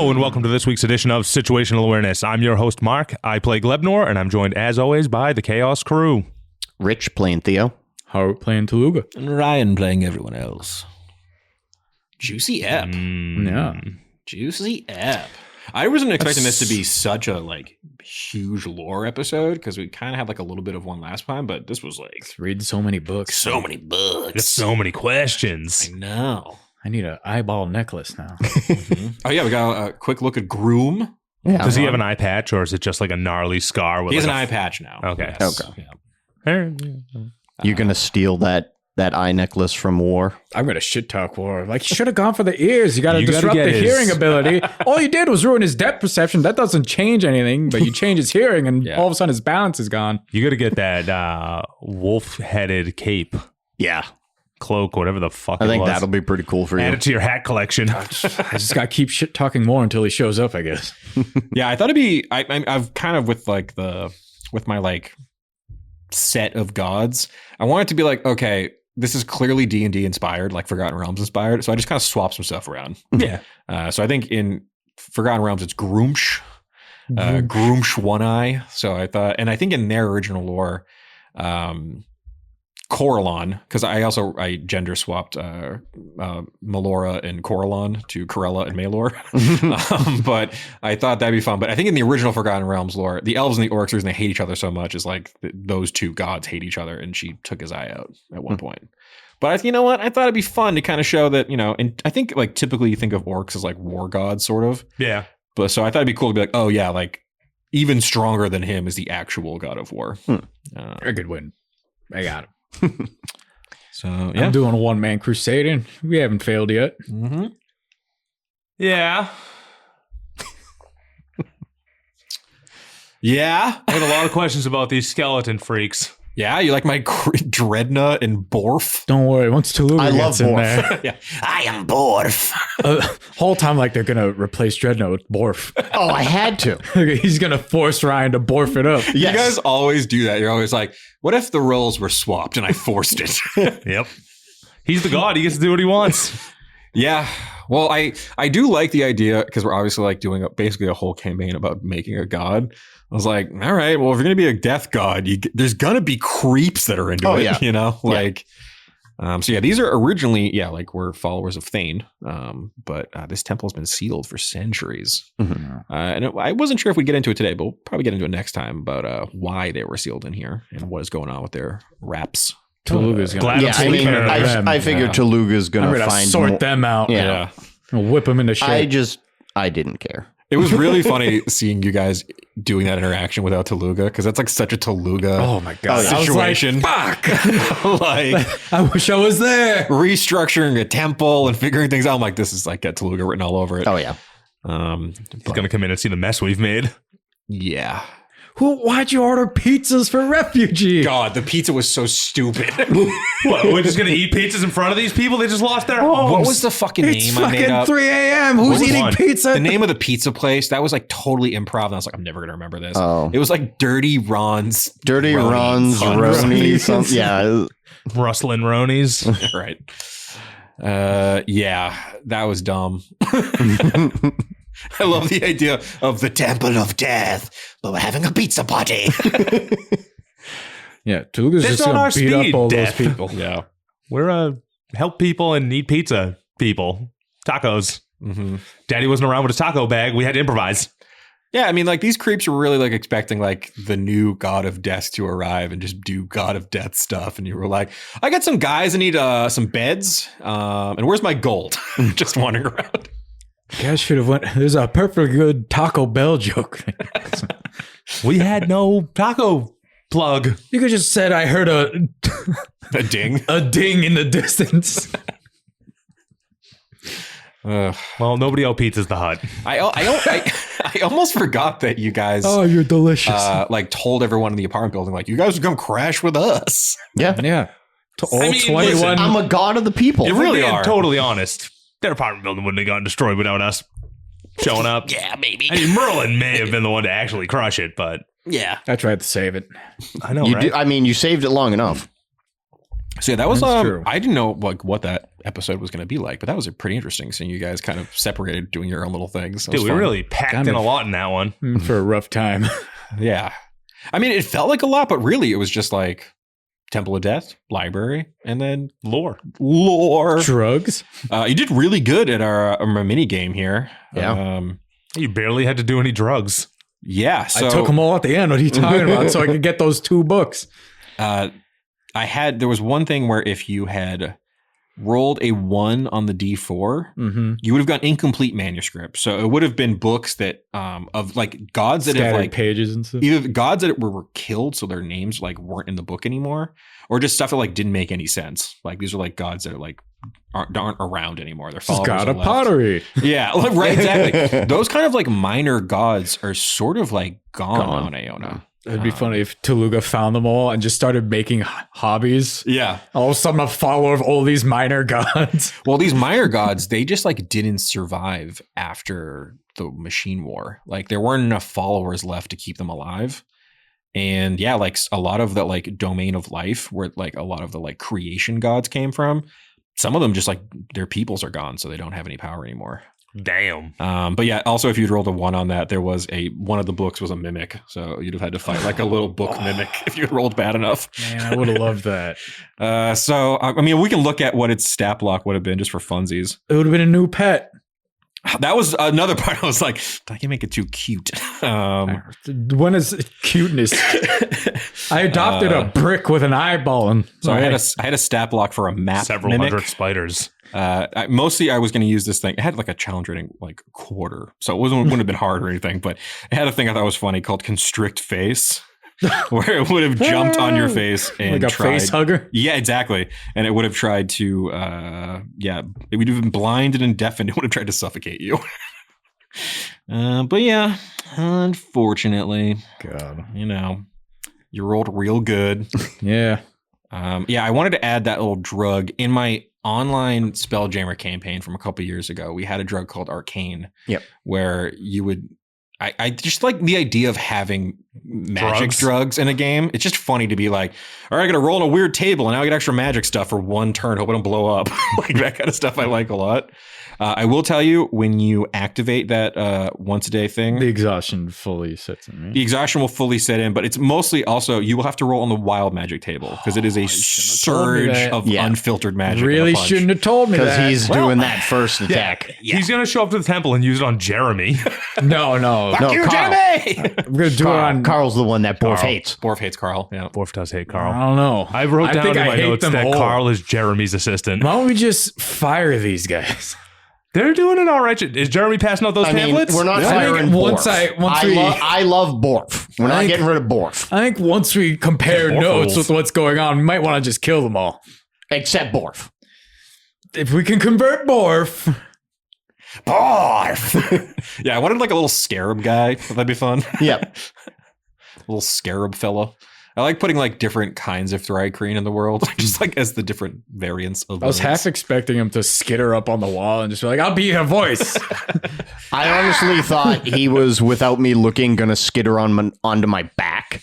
Hello and welcome to this week's edition of Situational Awareness. I'm your host, Mark. I play Glebnor, and I'm joined, as always, by the Chaos crew. Rich playing Theo. Howard playing Taluga. And Ryan playing everyone else. Juicy Ep. Yeah. Juicy Ep. I wasn't expecting this to be such a huge lore episode because we kind of had a little bit of one last time, but this was Read so many books. so many books. There's so many questions. I know. I need an eyeball necklace now. Oh yeah, we got a quick look at Groom. Yeah. Does he have an eye patch, or is it just like a gnarly scar? With He has like an eye patch now. Okay. Yes. Okay. Yeah. You're going to steal that eye necklace from War? I'm going to shit talk War. You should have gone for the ears. You got to You gotta disrupt get the his- hearing ability. All you did was ruin his depth perception. That doesn't change anything, but you change his hearing and Yeah. all of a sudden his balance is gone. You got to get that wolf-headed cape, Yeah. cloak, whatever the fuck I it think was. that'll be pretty cool for Add you. it to your hat collection. I just got to keep shit talking more until he shows up, I guess. Yeah, I thought it'd be. I've kind of with my set of gods. I want it to be okay. This is clearly D&D inspired, Forgotten Realms inspired. So I just kind of swap some stuff around. Yeah. So I think in Forgotten Realms it's Groomsh, Groomsh One Eye. So I thought, and I think in their original lore, Corellon, because I gender swapped Melora and Corellon to Corella and Malor. But I thought that'd be fun. But I think in the original Forgotten Realms lore, the elves and the orcs, the reason they hate each other so much is those two gods hate each other, and she took his eye out at one point. But you know what? I thought it'd be fun to kind of show that, and I think typically you think of orcs as war gods, sort of. Yeah. But so I thought it'd be cool to be oh yeah, even stronger than him is the actual god of war. I could win. I got him. So yeah. I'm doing a one-man crusade, and we haven't failed yet. Mm-hmm. Yeah. Yeah. I had a lot of questions about these skeleton freaks. Yeah, you like my Dreadnought and Borf? Don't worry, once Taluga I love gets in Borf. there, Yeah, I am Borf. whole time they're gonna replace Dreadnought with Borf. Oh, I had to. He's gonna force Ryan to Borf it up. Yes. You guys always do that. You're always what if the roles were swapped and I forced it? Yep. He's the god. He gets to do what he wants. Yeah. Well, I do like the idea because we're obviously doing basically a whole campaign about making a god. I was all right, well, if you're going to be a death god, there's going to be creeps that are into it, yeah. So yeah, these are originally, we're followers of Thane. But this temple has been sealed for centuries. Mm-hmm. And I wasn't sure if we'd get into it today, but we'll probably get into it next time about why they were sealed in here and what is going on with their raps. Taluga's gonna. Glad Yeah, I'm taking care of them. I figured Yeah. Taluga's going I'm to gonna find sort more- them out. Yeah. I'll whip them into shit. I didn't care. It was really funny seeing you guys doing that interaction without Taluga because that's such a Taluga Oh my god! situation. I was Like I wish I was there. restructuring a temple and figuring things out. I'm like, this is got Taluga written all over it. Oh, yeah. He's going to come in and see the mess we've made. Yeah. Why'd you order pizzas for refugees? God, the pizza was so stupid. What, we're just going to eat pizzas in front of these people? They just lost their homes. What was the fucking It's name I made fucking up? 3 a.m. Who's Which eating one? pizza? The name of the pizza place that was totally improv, and I was I'm never gonna remember this. Oh. It was Dirty Ron's. Dirty Ronies. Ron's, Ronies. Roni, something. Yeah. Rustling Ronies. Right. Yeah, that was dumb. I love the idea of the Temple of Death, but we're having a pizza party. Yeah, Taluga's It's just on gonna our beat speed, up all Death. those people. Yeah. We're help people and eat pizza people. Tacos. Mm-hmm. Daddy wasn't around with his taco bag. We had to improvise. Yeah, I mean, these creeps were really expecting the new god of death to arrive and just do god of death stuff. And you were like, I got some guys that need some beds. And where's my gold? Just wandering around. You guys should have went. There's a perfectly good Taco Bell joke. We had no taco plug. You could just said, "I heard a A ding. a ding in the distance." Well, nobody else pizzas the hut. I almost forgot that you guys Oh, you're delicious. told everyone in the apartment building you guys would come crash with us. Yeah. yeah, to all I mean, 21. listen, I'm a god of the people. You If really we're being are. totally honest, their apartment building wouldn't have gotten destroyed without us showing up. Yeah, maybe. I mean, Merlin may have been the one to actually crush it, but Yeah. I tried to save it. I know, You right? do, I mean, you saved it long enough. So yeah, that was That's true. I didn't know what that episode was going to be like, but that was pretty interesting seeing you guys kind of separated doing your own little things. That Dude, was we fun. really packed Kind in of. a lot in that one. For a rough time. Yeah. I mean, it felt like a lot, but really it was just like Temple of Death, library, and then Lore. Drugs. You did really good at our mini game here. Yeah. You barely had to do any drugs. Yeah. So I took them all at the end. What are you talking about? So I could get those 2 books. there was one thing where if you had rolled a 1 on the D4, you would have gotten incomplete manuscript. So it would have been books that of like gods that have Scattered like pages and stuff. either gods that were killed, so their names like weren't in the book anymore, or just stuff that like didn't make any sense. Like these are like gods that are like aren't around anymore. Their This followers God are of left. pottery. Yeah, right, exactly. Those kind of like minor gods are sort of like gone. on Aona. It'd be funny if Toluga found them all and just started making hobbies. Yeah. All of a sudden, a follower of all these minor gods. Well, these minor gods, they just like didn't survive after the machine war. Like there weren't enough followers left to keep them alive. And yeah, like a lot of the like domain of life where like a lot of the like creation gods came from, some of them just like their peoples are gone, so they don't have any power anymore. Damn. But yeah, also if you'd rolled a 1 on that, there was one of the books was a mimic, so you'd have had to fight like a little book mimic if you had rolled bad enough. Man, I would have loved that. So I mean, we can look at what its stat block would have been just for funsies. It would have been a new pet. That was another part. I was like, I can make it too cute. When is cuteness? I adopted a brick with an eyeball, and So I had a stat block for a map Several mimic. hundred spiders. Mostly I was going to use this thing. It had like a challenge rating like quarter, so it wouldn't have been hard or anything. But it had a thing I thought was funny called constrict face, where it would have jumped on your face and like a tried, face hugger. Yeah, exactly. And it would have tried to, it would have been blinded and deafened. It would have tried to suffocate you. But yeah, unfortunately, God, you rolled real good. yeah. I wanted to add that little drug in my online Spelljammer campaign from a couple years ago. We had a drug called Arcane. Yep. Where you would, I just like the idea of having magic drugs in a game. It's just funny to be like, all right, I got to roll on a weird table and now I get extra magic stuff for 1 turn. Hope I don't blow up. Like that kind of stuff I like a lot. I will tell you, when you activate that once a day thing, The exhaustion fully sets in, right? the exhaustion will fully set in, but it's mostly also you will have to roll on the wild magic table because it is a surge that. of Yeah. unfiltered magic. in a Really punch. shouldn't have told me Because that. he's doing that first attack. He's going to show up to the temple and use it on Jeremy. No. No, You, Carl. Jeremy! I'm gonna do it on. Carl's the one that Borf Carl. hates. Borf hates Carl. Yeah. Borf does hate I Carl. don't know. I wrote down think in I my hate notes them that all. Carl is Jeremy's assistant. Why don't we just fire these guys? They're doing it all right. Is Jeremy passing out those I mean, pamphlets? we're not Yeah. I think firing once Borf. I love Borf. We're not think- getting rid of Borf. I think once we compare Yeah, Borf notes rules. with what's going on, we might want to just kill them all. Except Borf. If we can convert Borf. Borf! Yeah, I wanted like a little scarab guy. That'd be fun. Yep. Little scarab fella. I like putting like different kinds of Thri-Kreen in the world, just like as the different variants of I was those. half expecting him to skitter up on the wall and just be like, I'll be your voice. I honestly thought he was, without me looking, gonna skitter onto my back.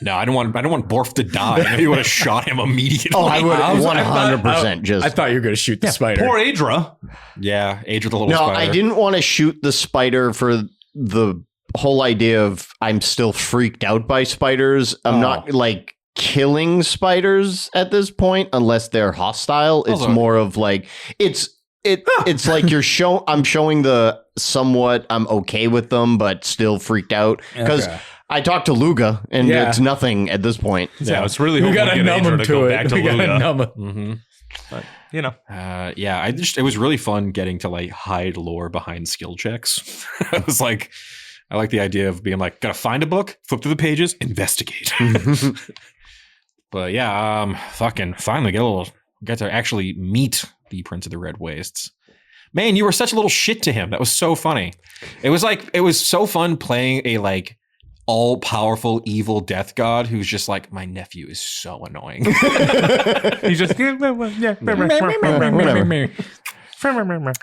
No, I don't want Borf to die. I know you would have shot him immediately. Oh, I would I was- 100% just. I thought you were going to shoot the spider. Poor Adra. Yeah, Age of the Little No, Spider. I didn't want to shoot the spider for the whole idea of I'm still freaked out by spiders. I'm not like killing spiders at this point unless they're hostile. It's Also- more of like it's like I'm showing the somewhat I'm okay with them but still freaked out because Okay. I talked to Luga and Yeah. it's nothing at this point. Yeah, it's really We hoping got we to get numb Adra him to to go it. back to We got to Luga. numb him. Mm-hmm. But, you know. Yeah, it was really fun getting to like hide lore behind skill checks. I was like, I like the idea of being like, gotta find a book, flip through the pages, investigate. But yeah, fucking finally get to actually meet the Prince of the Red Wastes. Man, you were such a little shit to him. That was so funny. It was so fun playing a like all-powerful evil death god who's just like, my nephew is so annoying. He's just, I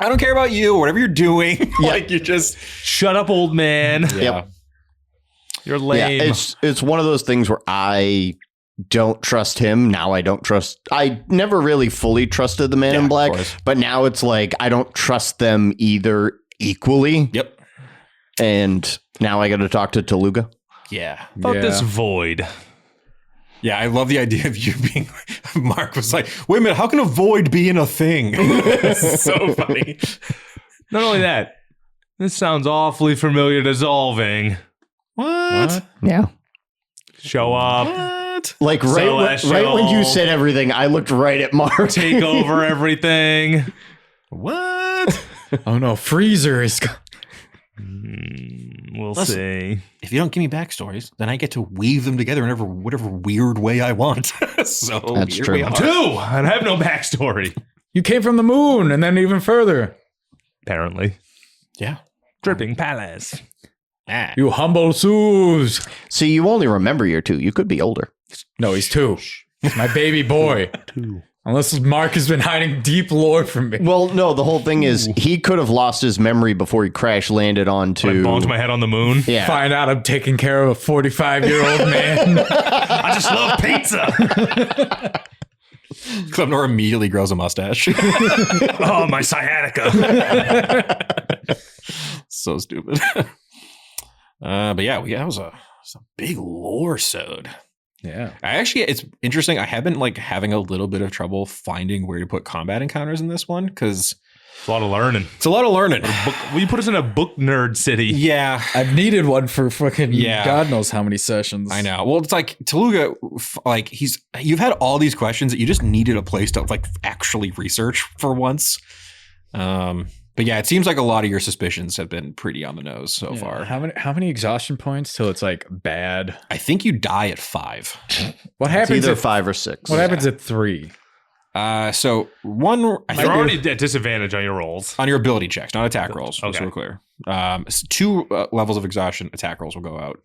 don't care about you, whatever you're doing. Like you just shut up, old man. yeah. Yep. You're lame. Yeah, it's one of those things where I don't trust him. Now I don't trust. I never really fully trusted the Man in Black, but now it's like I don't trust them either equally. Yep. And now I got to talk to Toluga. Yeah. About this void. Yeah, I love the idea of you being. Mark was like, "Wait a minute, how can a void be in a thing?" It's so funny. Not only that, this sounds awfully familiar to Solving. What? Yeah. Show up. What? Like right when you said everything, I looked right at Mark. Take over everything. What? Oh no, Freezer is. We'll Listen, see. If you don't give me backstories, then I get to weave them together in whatever weird way I want. So That's here true. we are. Two. I have no backstory. You came from the moon, and then even further. Apparently. Yeah. Dripping Palace. Ah. You humble Suze. See, you only remember your 2. You could be older. No, he's 2. My baby boy. 2. Unless Mark has been hiding deep lore from me. Well, no, the whole thing is he could have lost his memory before he crash landed onto. I bonked my head on the moon. Yeah. Find out I'm taking care of a 45-year-old man. I just love pizza. Klebnor immediately grows a mustache. Oh, my sciatica. So stupid. But yeah, that was a big lore sode. Yeah. It's interesting. I have been like having a little bit of trouble finding where to put combat encounters in this one because It's a lot of learning. it's a lot of learning. Will you put us in a book nerd city? Yeah, I've needed one for fucking Yeah. God knows how many sessions. I know. Well, it's like Toluga, like you've had all these questions that you just needed a place to like actually research for once. But yeah, it seems like a lot of your suspicions have been pretty on the nose so Yeah. far. How many exhaustion points till it's like bad? I think you die at 5. What It's happens either at 5 or 6. What happens at 3? So one, I You're think already at disadvantage on your rolls. on your ability checks, not attack rolls. Just Okay. so we're clear. 2 levels of exhaustion attack rolls will go out.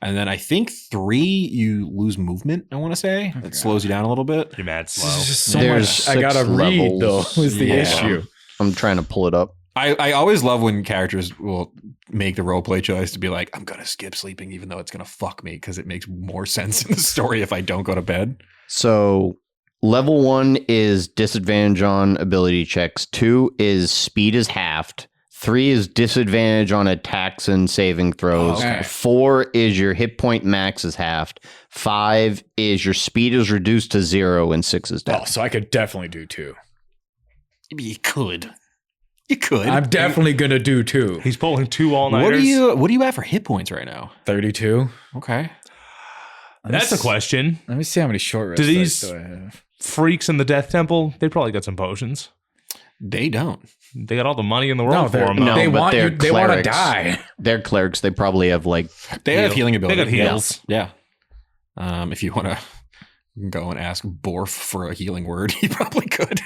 And then I think 3, you lose movement, I want to say. It slows you down a little bit. You're mad This is slow. just so There's much. I gotta 6 read though. levels. Is the Yeah. issue? I'm trying to pull it up. I always love when characters will make the roleplay choice to be like, I'm going to skip sleeping even though it's going to fuck me because it makes more sense in the story if I don't go to bed. So level 1 is disadvantage on ability checks. 2 is speed is halved. 3 is disadvantage on attacks and saving throws. Oh, okay. 4 is your hit point max is halved. 5 is your speed is reduced to 0, and 6 is death. Oh, so I could definitely do 2. You could. You could. I'm definitely gonna do 2. He's pulling 2 all-nighters. What do you have for hit points right now? 32. Okay. That's a question. Let me see how many short rest Do these- dice do I have. Freaks in the Death Temple, they probably got some potions. They don't. They got all the money in the world for them. no, they but want they're you. They want to clerics. die. They're clerics. They probably have like They have healing ability. They got heals. Yeah. If you want to go and ask Borf for a healing word, he probably could.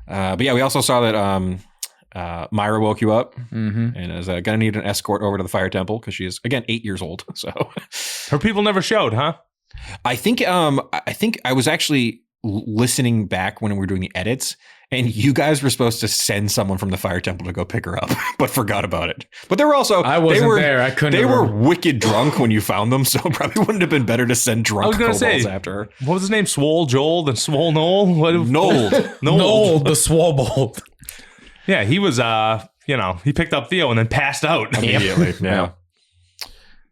But yeah, we also saw that Myra woke you up Mm-hmm. and is going to need an escort over to the Fire Temple because she is, again, 8 years old. So Her people never showed, huh? I think I was actually listening back when we were doing the edits, and you guys were supposed to send someone from the Fire Temple to go pick her up, but forgot about it. But they were also I wasn't there. I couldn't. They were remember. wicked drunk when you found them, so probably wouldn't have been better to send I drunk was gonna kobolds say- after her. What was his name? Swole Joel and Swole Noel? What? Nold. Noel the Swobold. Yeah, he was, he picked up Theo and then passed out. Immediately. Yeah.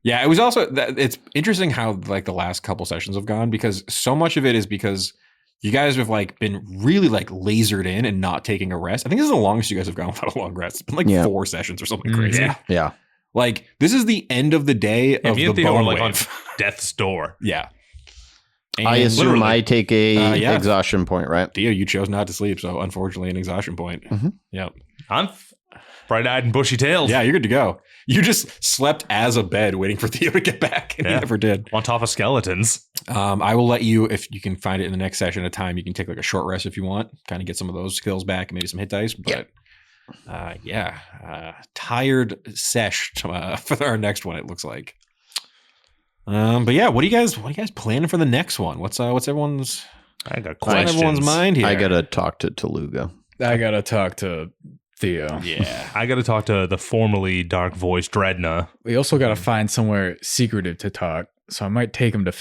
Yeah, it was also it's interesting how like the last couple sessions have gone because so much of it is because you guys have like been really like lasered in and not taking a rest. I think this is the longest you guys have gone without a long rest. It's been like 4 sessions or something crazy. Yeah. yeah. Like this is the end of the day of Me the and Theo were bone like on wave. death's door. Yeah. I And assume literally- I take a yeah. exhaustion point, right? Theo, you chose not to sleep, so unfortunately an exhaustion point. Mhm. Yep. I'm bright-eyed and bushy-tailed. Yeah, you're good to go. You just slept as a bed waiting for Theo to get back, and he Yeah. never did. On top of skeletons. I will let you, if you can find it in the next session of time, you can take like a short rest if you want, kind of get some of those skills back and maybe some hit dice. But tired sesh for our next one, it looks like. But yeah, what do you guys planning for the next one? What's everyone's I got on questions. everyone's mind here? I gotta talk to Toluga. I gotta talk to Theo. Yeah. I got to talk to the formerly dark voiced Dredna. We also gotta find somewhere secretive to talk. So I might take him to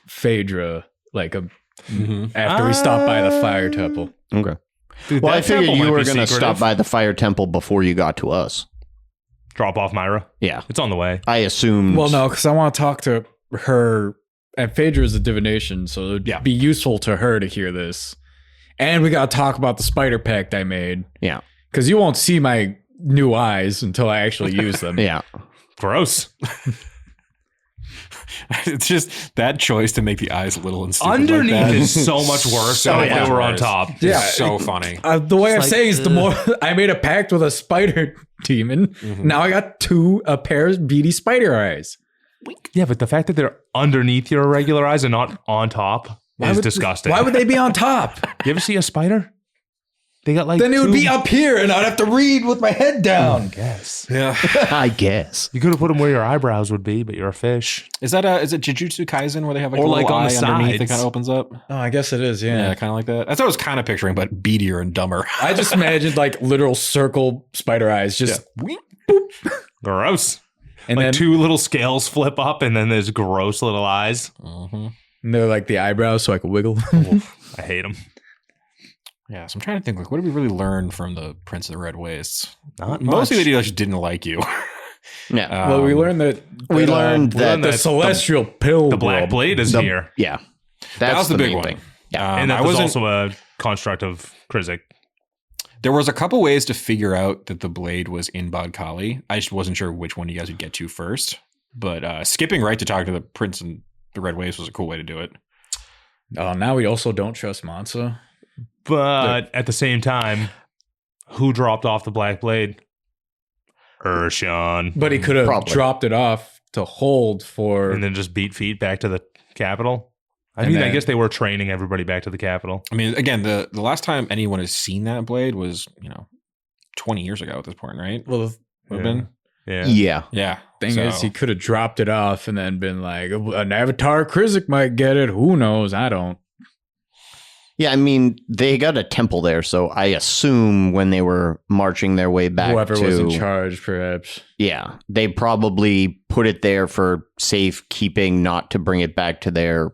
Phaedra after we stopped by the fire temple. Okay. Dude, Well, that I figured temple you might were be going to secretive. stop by the fire temple before you got to us. Drop off Myra. Yeah. It's on the way. I assumed. Well, no, because I want to talk to her. And Phaedra is a divination, so it would be useful to her to hear this. And we got to talk about the spider pact I made. Yeah. Because you won't see my new eyes until I actually use them. Yeah. Gross. It's just that choice to make the eyes little and stupid. Underneath like that. is so much worse So than if much they were on worse. top. Yeah. It's so funny. The way I'm like, saying is the more I made a pact with a spider demon, now I got a pair of beady spider eyes. Yeah, but the fact that they're underneath your regular eyes and not on top is disgusting. Why would they be on top? You ever see a spider? They got like Then it would two- be up here and I'd have to read with my head down. Yes. Yeah. I guess. You could have put them where your eyebrows would be, but you're a fish. Is it Jujutsu Kaisen where they have like Or a like little on eye the underneath that sides. kind of opens up? Oh, I guess it is, Yeah, kind of like that. That's what I was kind of picturing, but beadier and dumber. I just imagined like literal circle spider eyes, just Gross. and Like then two little scales flip up and then there's gross little eyes. they're like the eyebrows, so I could wiggle. I hate them. Yeah, so I'm trying to think, like, what did we really learn from the Prince of the Red Wastes? Not Mostly much. they just didn't like you. Yeah. Well, we learned that we learned that the celestial pill, The Black Blade is here. yeah. That was the big main one. thing. And that I was wasn't. also a construct of Krizik. There was a couple ways to figure out that the blade was in Bod Kali. I just wasn't sure which one you guys would get to first. But skipping right to talk to the Prince and the Red Wastes was a cool way to do it. Now we also don't trust Mansa. But at the same time, who dropped off the Black Blade? Urshan. But he could have Probably. dropped it off to hold for. And then just beat feet back to the capital. I And mean, I then- guess they were training everybody back to the capital. I mean, again, the last time anyone has seen that blade was, 20 years ago at this point, right? Well, the Would have been? Yeah. Yeah. Yeah. thing is, he could have dropped it off and then been like, an Avatar Krizik might get it. Who knows? I don't. Yeah, I mean, they got a temple there, so I assume when they were marching their way back Whoever to... was in charge, perhaps. Yeah, they probably put it there for safekeeping, not to bring it back to their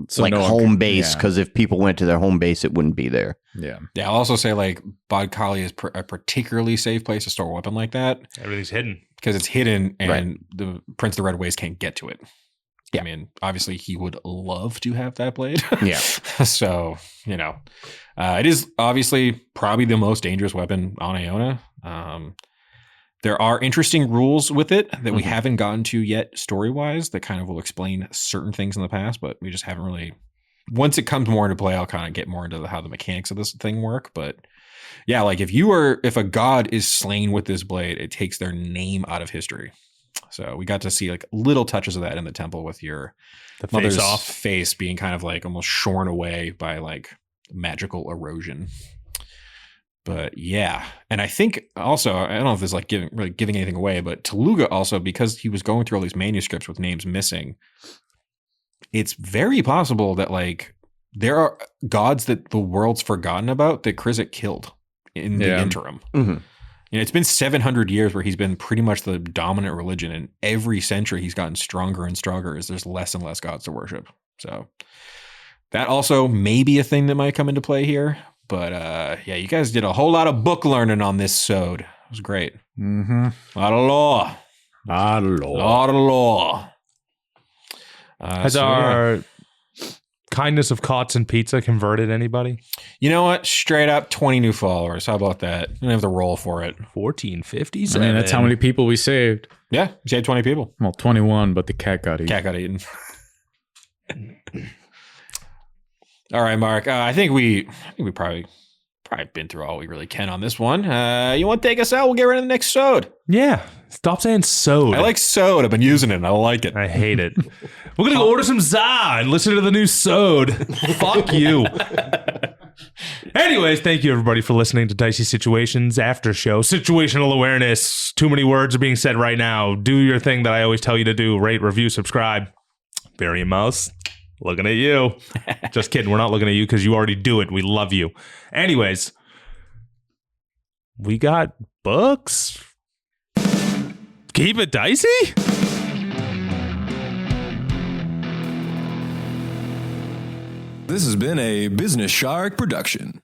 So no one home could- base, yeah. because if people went to their home base, it wouldn't be there. Yeah. Yeah, I'll also say like Bod Kali is a particularly safe place to store a weapon like that Everything's hidden. because it's hidden and Right. the Prince of the Red Waste can't get to it. Yeah. I mean, obviously he would love to have that blade. Yeah. So, it is obviously probably the most dangerous weapon on Iona. There are interesting rules with it that we haven't gotten to yet story-wise that kind of will explain certain things in the past, but we just haven't really. Once it comes more into play, I'll kind of get more into how the mechanics of this thing work. But yeah, like if a god is slain with this blade, it takes their name out of history. So we got to see like little touches of that in the temple with your The mother's face off. face being kind of like almost shorn away by like magical erosion. But yeah, and I think also, I don't know if this is like giving anything away, but Teluga also, because he was going through all these manuscripts with names missing, it's very possible that like there are gods that the world's forgotten about that Krizik killed in the interim. Mhm. It's been 700 years where he's been pretty much the dominant religion, and every century he's gotten stronger and stronger as there's less and less gods to worship. So that also may be a thing that might come into play here. But yeah, you guys did a whole lot of book learning on this sode. It was great. Mm-hmm. A lot of law. A lot of law. Has our kindness of Cots and Pizza converted anybody? You know what? Straight up 20 new followers. How about that? You don't have to roll for it. 1457. I mean, that's how many people we saved. Yeah, you saved 20 people. Well, 21, but the cat got eaten. Cat got eaten. All right, Mark. I think we probably been through all we really can on this one. You want to take us out? We'll get right into the next sode. Yeah. Stop saying sode. I like sode. I've been using it. I like it. I hate it. We're going to go order some za and listen to the new sode. Fuck you. Anyways, thank you everybody for listening to Dicey Situations After Show. Situational awareness. Too many words are being said right now. Do your thing that I always tell you to do. Rate, review, subscribe. Barry Mouse. Looking at you. Just kidding. We're not looking at you because you already do it. We love you. Anyways, we got books. Keep it dicey? This has been a Business Shark production.